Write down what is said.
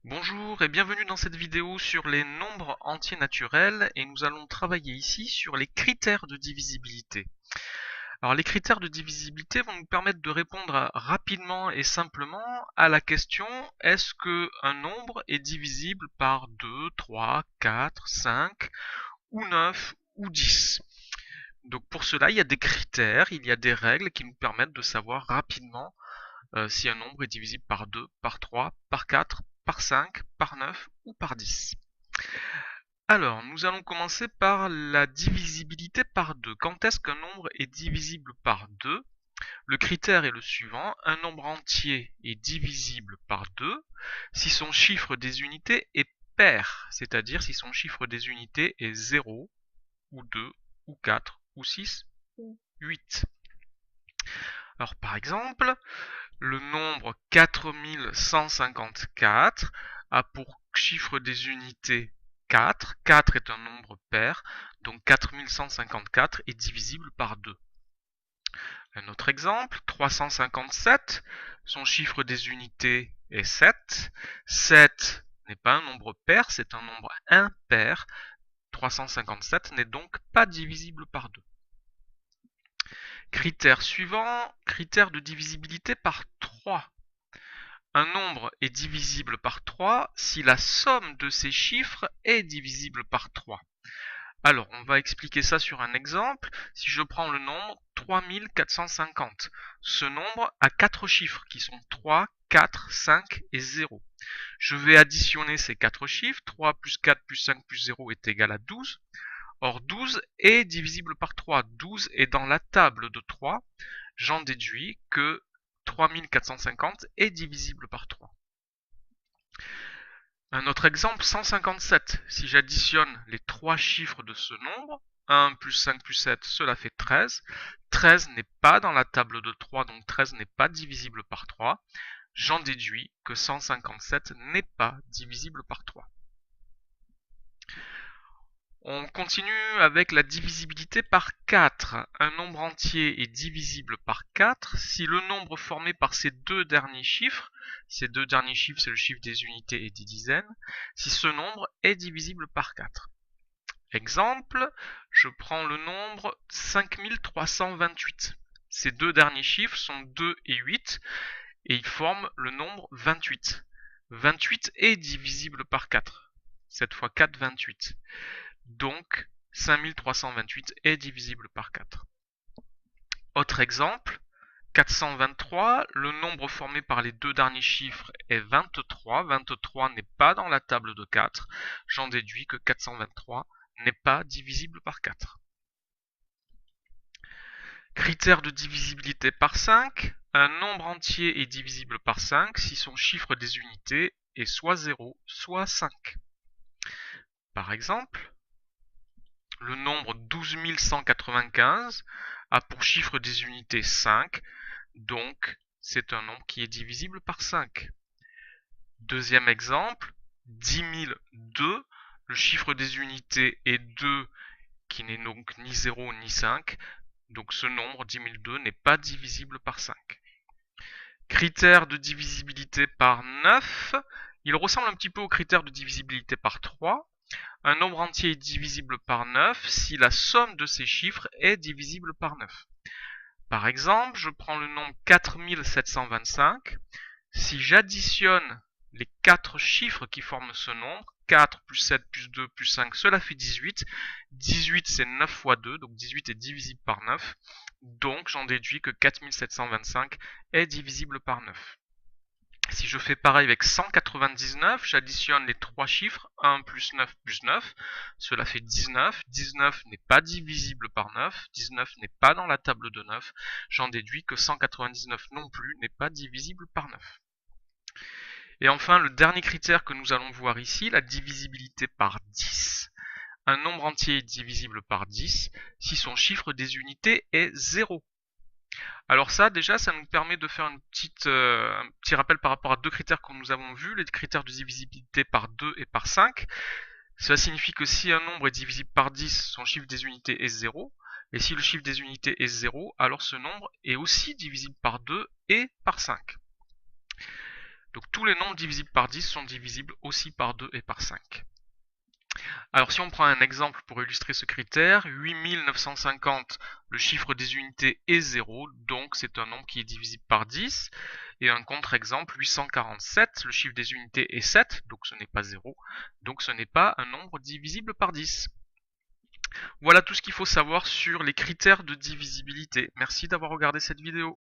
Bonjour et bienvenue dans cette vidéo sur les nombres entiers naturels et nous allons travailler ici sur les critères de divisibilité. Alors les critères de divisibilité vont nous permettre de répondre rapidement et simplement à la question est-ce que un nombre est divisible par 2, 3, 4, 5 ou 9 ou 10. Donc pour cela il y a des critères, il y a des règles qui nous permettent de savoir rapidement si un nombre est divisible par 2, par 3, par 4, par 5, par 9 ou par 10. Alors, nous allons commencer par la divisibilité par 2. Quand est-ce qu'un nombre est divisible par 2? Le critère est le suivant, un nombre entier est divisible par 2 si son chiffre des unités est pair, c'est-à-dire si son chiffre des unités est 0, ou 2, ou 4, ou 6, ou 8. Alors par exemple, le nombre 4154 a pour chiffre des unités 4. 4 est un nombre pair, donc 4154 est divisible par 2. Un autre exemple, 357, son chiffre des unités est 7. 7 n'est pas un nombre pair, c'est un nombre impair. 357 n'est donc pas divisible par 2. Critère suivant, critère de divisibilité par 3. Un nombre est divisible par 3 si la somme de ses chiffres est divisible par 3. Alors, on va expliquer ça sur un exemple. Si je prends le nombre 3450, ce nombre a 4 chiffres qui sont 3, 4, 5 et 0. Je vais additionner ces 4 chiffres. 3 plus 4 plus 5 plus 0 est égal à 12. Or, 12 est divisible par 3. 12 est dans la table de 3. J'en déduis que 3450 est divisible par 3. Un autre exemple, 157. Si j'additionne les 3 chiffres de ce nombre, 1 plus 5 plus 7, cela fait 13. 13 n'est pas dans la table de 3, donc 13 n'est pas divisible par 3. J'en déduis que 157 n'est pas divisible par 3. On continue avec la divisibilité par 4. Un nombre entier est divisible par 4 si le nombre formé par ces deux derniers chiffres c'est le chiffre des unités et des dizaines, si ce nombre est divisible par 4. Exemple, je prends le nombre 5328. Ces deux derniers chiffres sont 2 et 8 et ils forment le nombre 28. 28 est divisible par 4. 7 fois 4, 28. Donc, 5328 est divisible par 4. Autre exemple, 423, le nombre formé par les deux derniers chiffres est 23. 23 n'est pas dans la table de 4. J'en déduis que 423 n'est pas divisible par 4. Critère de divisibilité par 5. Un nombre entier est divisible par 5 si son chiffre des unités est soit 0, soit 5. Par exemple, le nombre 12195 a pour chiffre des unités 5, donc c'est un nombre qui est divisible par 5. Deuxième exemple, 10002, le chiffre des unités est 2, qui n'est donc ni 0 ni 5, donc ce nombre 10002 n'est pas divisible par 5. Critère de divisibilité par 9, il ressemble un petit peu au critère de divisibilité par 3. Un nombre entier est divisible par 9 si la somme de ses chiffres est divisible par 9. Par exemple, je prends le nombre 4725. Si j'additionne les 4 chiffres qui forment ce nombre, 4 plus 7 plus 2 plus 5, cela fait 18. 18 c'est 9 fois 2, donc 18 est divisible par 9. Donc j'en déduis que 4725 est divisible par 9. Si je fais pareil avec 199, j'additionne les 3 chiffres, 1 plus 9 plus 9, cela fait 19. 19 n'est pas divisible par 9, 19 n'est pas dans la table de 9, j'en déduis que 199 non plus n'est pas divisible par 9. Et enfin, le dernier critère que nous allons voir ici, la divisibilité par 10. Un nombre entier est divisible par 10 si son chiffre des unités est 0. Alors ça, déjà, ça nous permet de faire un petit rappel par rapport à deux critères que nous avons vus, les critères de divisibilité par 2 et par 5. Cela signifie que si un nombre est divisible par 10, son chiffre des unités est 0. Et si le chiffre des unités est 0, alors ce nombre est aussi divisible par 2 et par 5. Donc tous les nombres divisibles par 10 sont divisibles aussi par 2 et par 5. Alors si on prend un exemple pour illustrer ce critère, 8950, le chiffre des unités est 0, donc c'est un nombre qui est divisible par 10. Et un contre-exemple, 847, le chiffre des unités est 7, donc ce n'est pas 0, donc ce n'est pas un nombre divisible par 10. Voilà tout ce qu'il faut savoir sur les critères de divisibilité. Merci d'avoir regardé cette vidéo.